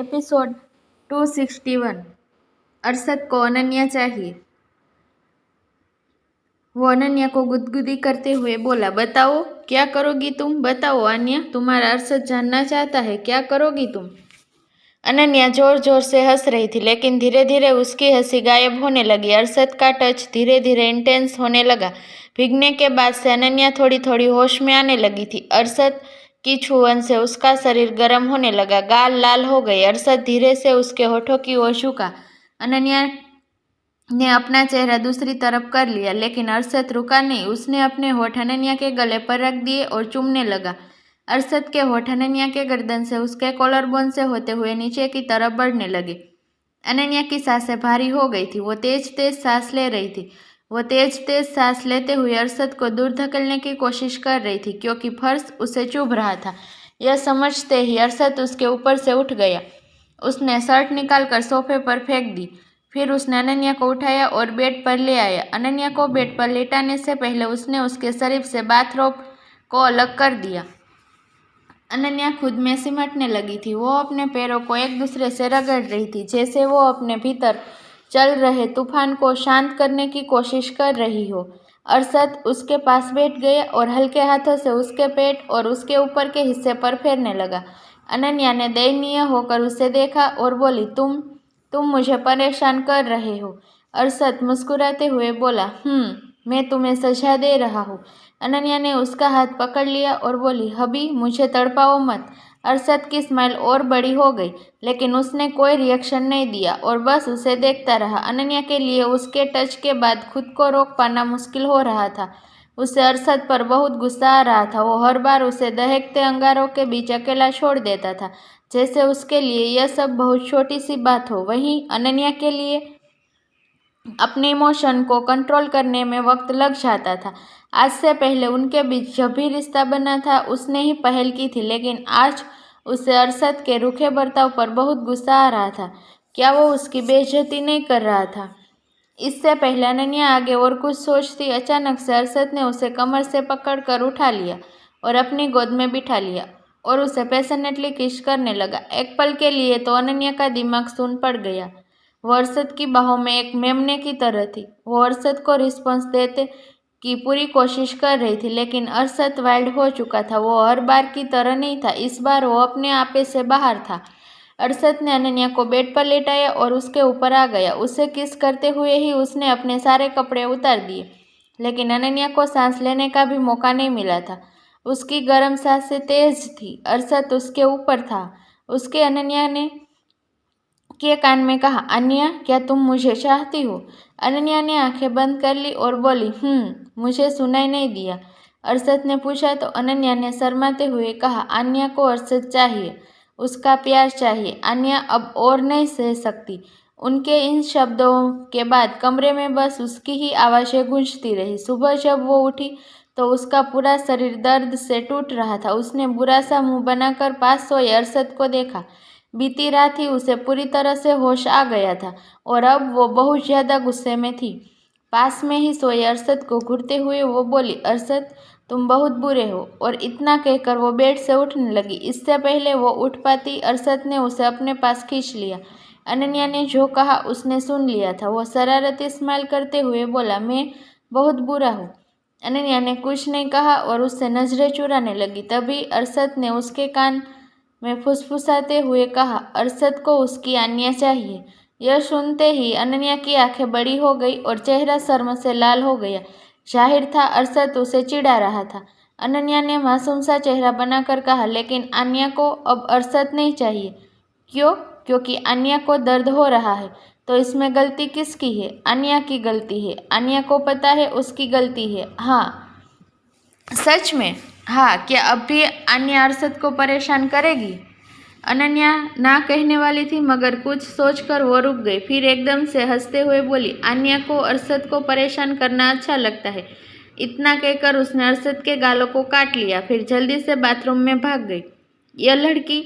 Episode 261। Arshad को अनन्या चाहिए। वो अनन्या को गुदगुदी करते हुए बोला, बताओ क्या करोगी तुम? बताओ अनन्या, तुम्हारा अरशद जानना चाहता है, क्या करोगी तुम? अनन्या जोर जोर से हंस रही थी, लेकिन धीरे धीरे उसकी हंसी गायब होने लगी। अरशद का टच धीरे धीरे इंटेंस होने लगा। भीगने के बाद से अनन्या थोड़ी थोड़ी होश में आने लगी थी। अरशद की छुअन से उसका शरीर गर्म होने लगा, गाल लाल हो गए। अरशद धीरे से उसके होठों की ओर झुका। अनन्या ने अपना चेहरा दूसरी तरफ कर लिया, लेकिन अरशद रुका नहीं। उसने अपने होठ अनन्या के गले पर रख दिए और चूमने लगा। अरशद के होठ अनन्या के गर्दन से उसके कॉलर बोन से होते हुए नीचे की तरफ बढ़ने लगे। अनन्या की सांसें भारी हो गई थी। वो तेज तेज सांस ले रही थी। वो तेज तेज सांस लेते हुए अरशद को दूर धकेलने की कोशिश कर रही थी, क्योंकि फर्श उसे चुभ रहा था। यह समझते ही अरशद उसके ऊपर से उठ गया। उसने शर्ट निकालकर सोफे पर फेंक दी। फिर उसने अनन्या को उठाया और बेड पर ले आया। अनन्या को बेड पर लेटाने से पहले उसने उसके शरीर से बाथरोब को अलग कर दिया। अनन्या खुद में सिमटने लगी थी। वो अपने पैरों को एक दूसरे से रगड़ रही थी, जैसे वो अपने भीतर चल रहे तूफान को शांत करने की कोशिश कर रही हो। अरशद उसके पास बैठ गया और हल्के हाथों से उसके पेट और उसके ऊपर के हिस्से पर फेरने लगा। अनन्या ने दयनीय होकर उसे देखा और बोली, तुम मुझे परेशान कर रहे हो। अरशद मुस्कुराते हुए बोला, मैं तुम्हें सजा दे रहा हूँ। अनन्या ने उसका हाथ पकड़ लिया और बोली, हबी मुझे तड़पाओ मत। अरशद की स्माइल और बड़ी हो गई, लेकिन उसने कोई रिएक्शन नहीं दिया और बस उसे देखता रहा। अनन्या के लिए उसके टच के बाद खुद को रोक पाना मुश्किल हो रहा था। उसे अरशद पर बहुत गुस्सा आ रहा था। वो हर बार उसे दहकते अंगारों के बीच अकेला छोड़ देता था, जैसे उसके लिए यह सब बहुत छोटी सी बात हो। वहीं अनन्या के लिए अपने इमोशन को कंट्रोल करने में वक्त लग जाता था। आज से पहले उनके बीच जब भी रिश्ता बना था, उसने ही पहल की थी, लेकिन आज उसे अरशद के रूखे बर्ताव पर बहुत गुस्सा आ रहा था। क्या वो उसकी बेइज्जती नहीं कर रहा था? इससे पहले अनन्या आगे और कुछ सोचती, अचानक से अरशद ने उसे कमर से पकड़कर उठा लिया और अपनी गोद में बिठा लिया और उसे पैशनेटली किस करने लगा। एक पल के लिए तो अनन्या का दिमाग सुन पड़ गया। वो अरशद की बाहों में एक मेमने की तरह थी। वो अरशद को रिस्पॉन्स देते की पूरी कोशिश कर रही थी, लेकिन अरशद वाइल्ड हो चुका था। वो हर बार की तरह नहीं था, इस बार वो अपने आपे से बाहर था। अरशद ने अनन्या को बेड पर लेटाया और उसके ऊपर आ गया। उसे किस करते हुए ही उसने अपने सारे कपड़े उतार दिए, लेकिन अनन्या को सांस लेने का भी मौका नहीं मिला था। उसकी गर्म सांसें तेज थी। अरशद उसके ऊपर था। उसके अनन्या ने के कान में कहा, अनन्या क्या तुम मुझे चाहती हो? अनन्या ने आंखें बंद कर ली और बोली, मुझे सुनाई नहीं दिया। अरशद ने पूछा तो अनन्या ने शर्माते हुए कहा, अनन्या को अरशद चाहिए, उसका प्यार चाहिए। अनन्या अब और नहीं सह सकती। उनके इन शब्दों के बाद कमरे में बस उसकी ही आवाज़ें गूंजती रही। सुबह जब वो उठी तो उसका पूरा शरीर दर्द से टूट रहा था। उसने बुरा सा मुंह बनाकर पास सोए अरशद को देखा। बीती रात ही उसे पूरी तरह से होश आ गया था और अब वो बहुत ज़्यादा गुस्से में थी। पास में ही सोए अरशद को घूरते हुए वो बोली, अरशद तुम बहुत बुरे हो। और इतना कहकर वो बेड से उठने लगी। इससे पहले वो उठ पाती, अरशद ने उसे अपने पास खींच लिया। अनन्या ने जो कहा उसने सुन लिया था। वो शरारती स्माइल करते हुए बोला, मैं बहुत बुरा हूँ। अनन्या ने कुछ नहीं कहा और उससे नजरें चुराने लगी। तभी अरशद ने उसके कान में फुसफुसाते हुए कहा, अरशद को उसकी अनन्या चाहिए। यह सुनते ही अनन्या की आंखें बड़ी हो गई और चेहरा शर्म से लाल हो गया। जाहिर था अरशद उसे चिढ़ा रहा था। अनन्या ने मासूम सा चेहरा बनाकर कहा, लेकिन अनन्या को अब अरशद नहीं चाहिए। क्यों? क्योंकि अनन्या को दर्द हो रहा है। तो इसमें गलती किसकी है? अनन्या की गलती है। अनन्या को पता है उसकी गलती है। हाँ, सच में? हाँ, क्या अब भी अनन्या अरशद को परेशान करेगी? अनन्या ना कहने वाली थी, मगर कुछ सोचकर वो रुक गई। फिर एकदम से हंसते हुए बोली, अनन्या को अरशद को परेशान करना अच्छा लगता है। इतना कहकर उसने अरशद के गालों को काट लिया, फिर जल्दी से बाथरूम में भाग गई। यह लड़की,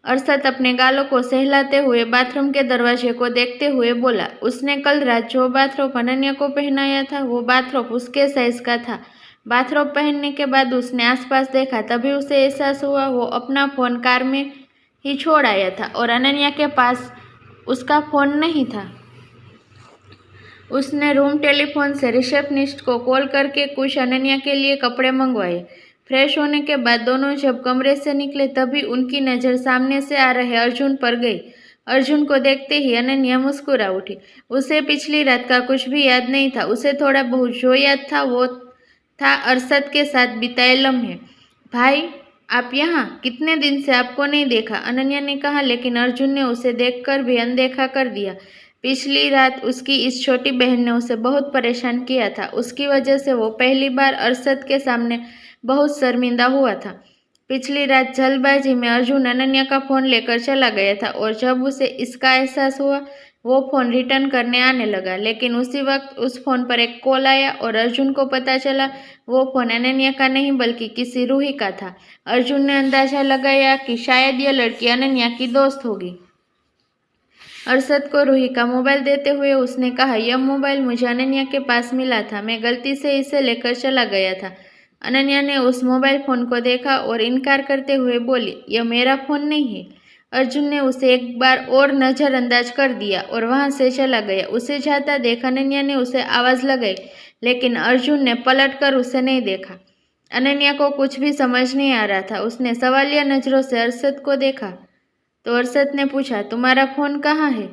अरशद अपने गालों को सहलाते हुए बाथरूम के दरवाजे को देखते हुए बोला। उसने कल रात जो बाथरोब अनन्या को पहनाया था, वो बाथरोब उसके साइज का था। बाथरोब पहनने के बाद उसने आसपास देखा, तभी उसे एहसास हुआ वो अपना फ़ोन कार में ही छोड़ आया था और अनन्या के पास उसका फ़ोन नहीं था। उसने रूम टेलीफोन से रिसेप्शनिस्ट को कॉल करके कुछ अनन्या के लिए कपड़े मंगवाए। फ्रेश होने के बाद दोनों जब कमरे से निकले तभी उनकी नज़र सामने से आ रहे अर्जुन पर गई। अर्जुन को देखते ही अनन्या मुस्कुरा उठी। उसे पिछली रात का कुछ भी याद नहीं था। उसे थोड़ा बहुत जो याद था वो था अरशद के साथ बिताए लम्हे। भाई आप यहाँ, कितने दिन से आपको नहीं देखा, अनन्या ने कहा, लेकिन अर्जुन ने उसे देखकर भी अनदेखा कर दिया। पिछली रात उसकी इस छोटी बहन ने उसे बहुत परेशान किया था। उसकी वजह से वो पहली बार अरशद के सामने बहुत शर्मिंदा हुआ था। पिछली रात जल्दबाजी में अर्जुन अनन्या का फ़ोन लेकर चला गया था और जब उसे इसका एहसास हुआ वो फ़ोन रिटर्न करने आने लगा, लेकिन उसी वक्त उस फ़ोन पर एक कॉल आया और अर्जुन को पता चला वो फ़ोन अनन्या का नहीं बल्कि किसी रूही का था। अर्जुन ने अंदाज़ा लगाया कि शायद यह लड़की अनन्या की दोस्त होगी। अरशद को रूही का मोबाइल देते हुए उसने कहा, यह मोबाइल मुझे अनन्या के पास मिला था, मैं गलती से इसे लेकर चला गया था। अनन्या ने उस मोबाइल फ़ोन को देखा और इनकार करते हुए बोली, यह मेरा फ़ोन नहीं है। अर्जुन ने उसे एक बार और नज़रअंदाज कर दिया और वहाँ से चला गया। उसे जाता देख अनन्या ने उसे आवाज़ लगाई, लेकिन अर्जुन ने पलटकर उसे नहीं देखा। अनन्या को कुछ भी समझ नहीं आ रहा था। उसने सवालिया नज़रों से अरशद को देखा तो अरशद ने पूछा, तुम्हारा फ़ोन कहाँ है?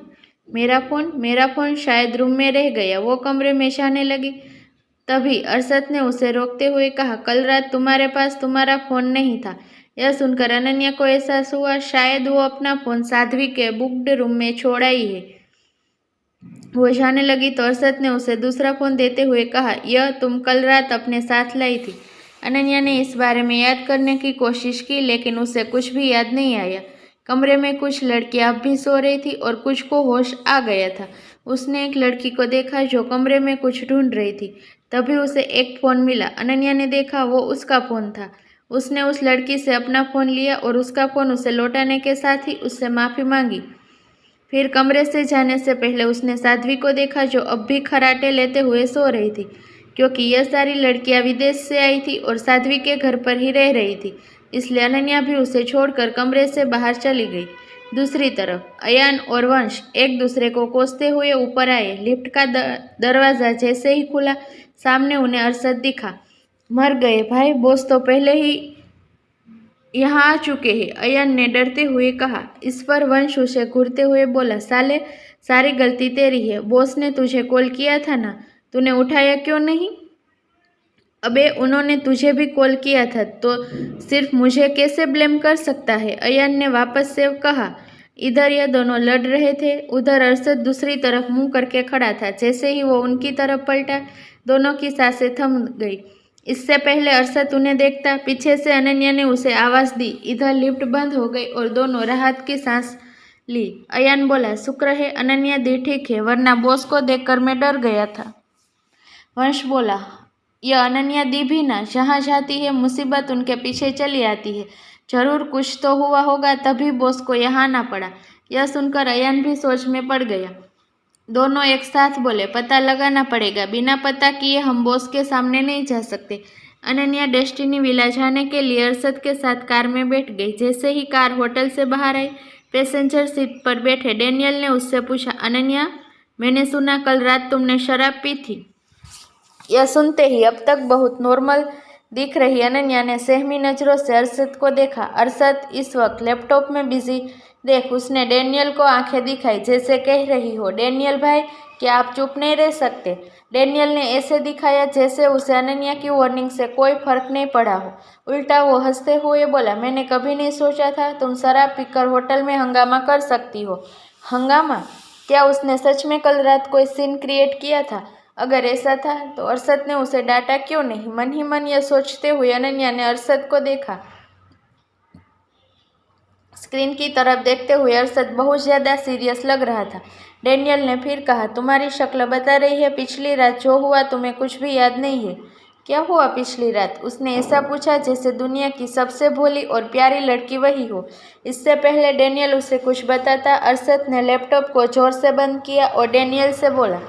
मेरा फ़ोन शायद रूम में रह गया। वो कमरे में जाने लगी। तभी अरशद ने उसे रोकते हुए कहा, कल रात तुम्हारे पास तुम्हारा फ़ोन नहीं था। यह सुनकर अनन्या को एहसास हुआ शायद वो अपना फ़ोन साध्वी के बुक्ड रूम में छोड़ आई है। वो जाने लगी तो अरशद ने उसे दूसरा फ़ोन देते हुए कहा, यह तुम कल रात अपने साथ लाई थी। अनन्या ने इस बारे में याद करने की कोशिश की, लेकिन उसे कुछ भी याद नहीं आया। कमरे में कुछ लड़कियां अब भी सो रही थी और कुछ को होश आ गया था। उसने एक लड़की को देखा जो कमरे में कुछ ढूंढ रही थी। तभी उसे एक फ़ोन मिला। अनन्या ने देखा वो उसका फ़ोन था। उसने उस लड़की से अपना फ़ोन लिया और उसका फ़ोन उसे लौटाने के साथ ही उससे माफ़ी मांगी। फिर कमरे से जाने से पहले उसने साध्वी को देखा जो अब भी खर्राटे लेते हुए सो रही थी, क्योंकि यह सारी लड़कियां विदेश से आई थी और साध्वी के घर पर ही रह रही थी, इसलिए अनन्या भी उसे छोड़कर कमरे से बाहर चली गई। दूसरी तरफ अयान और वंश एक दूसरे को कोसते हुए ऊपर आए। लिफ्ट का दरवाज़ा जैसे ही खुला सामने उन्हें अरशद दिखा। मर गए भाई, बॉस तो पहले ही यहाँ आ चुके हैं, अयान ने डरते हुए कहा। इस पर वंश उसे घूरते हुए बोला, साले सारी गलती तेरी है। बॉस ने तुझे कॉल किया था ना, तूने उठाया क्यों नहीं? अबे उन्होंने तुझे भी कॉल किया था तो सिर्फ मुझे कैसे ब्लेम कर सकता है? अयान ने वापस से कहा। इधर ये दोनों लड़ रहे थे, उधर अरशद दूसरी तरफ मुंह करके खड़ा था। जैसे ही वो उनकी तरफ पलटा दोनों की सांसें थम गई। इससे पहले अरशद उन्हें देखता, पीछे से अनन्या ने उसे आवाज़ दी। इधर लिफ्ट बंद हो गई और दोनों राहत की सांस ली। अयान बोला, शुक्र है अनन्या दी ठीक है, वरना बॉस को देखकर मैं डर गया था। वंश बोला, यह अनन्या दी भी ना, जहाँ जाती है मुसीबत उनके पीछे चली आती है। जरूर कुछ तो हुआ होगा तभी बॉस को यहाँ आना पड़ा। यह सुनकर अयान भी सोच में पड़ गया। दोनों एक साथ बोले, पता लगाना पड़ेगा, बिना पता किए हम बॉस के सामने नहीं जा सकते। अनन्या डेस्टिनी विला जाने के लिए अरशद के साथ कार में बैठ गई। जैसे ही कार होटल से बाहर आई, पैसेंजर सीट पर बैठे डैनियल ने उससे पूछा, अनन्या मैंने सुना कल रात तुमने शराब पी थी। यह सुनते ही अब तक बहुत नॉर्मल दिख रही अनन्या ने सहमी नज़रों से अरशद को देखा। अरशद इस वक्त लैपटॉप में बिजी देख उसने डैनियल को आंखें दिखाई, जैसे कह रही हो, डैनियल भाई क्या आप चुप नहीं रह सकते? डैनियल ने ऐसे दिखाया जैसे उसे अनन्या की वार्निंग से कोई फर्क नहीं पड़ा हो। उल्टा वो हंसते हुए बोला, मैंने कभी नहीं सोचा था तुम शराब पीकर होटल में हंगामा कर सकती हो। हंगामा? क्या उसने सच में कल रात कोई सीन क्रिएट किया था? अगर ऐसा था तो अरशद ने उसे डांटा क्यों नहीं? मन ही मन यह सोचते हुए अनन्या ने अरशद को देखा। स्क्रीन की तरफ देखते हुए अरशद बहुत ज़्यादा सीरियस लग रहा था। डैनियल ने फिर कहा, तुम्हारी शक्ल बता रही है पिछली रात जो हुआ तुम्हें कुछ भी याद नहीं है। क्या हुआ पिछली रात? उसने ऐसा पूछा जैसे दुनिया की सबसे भोली और प्यारी लड़की वही हो। इससे पहले डैनियल उसे कुछ बताता, अरशद ने लैपटॉप को जोर से बंद किया और डैनियल से बोला,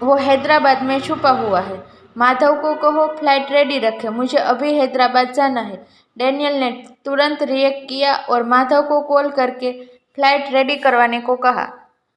वो हैदराबाद में छुपा हुआ है। माधव को कहो फ्लाइट रेडी रखे, मुझे अभी हैदराबाद जाना है। डैनियल ने तुरंत रिएक्ट किया और माधव को कॉल करके फ्लाइट रेडी करवाने को कहा।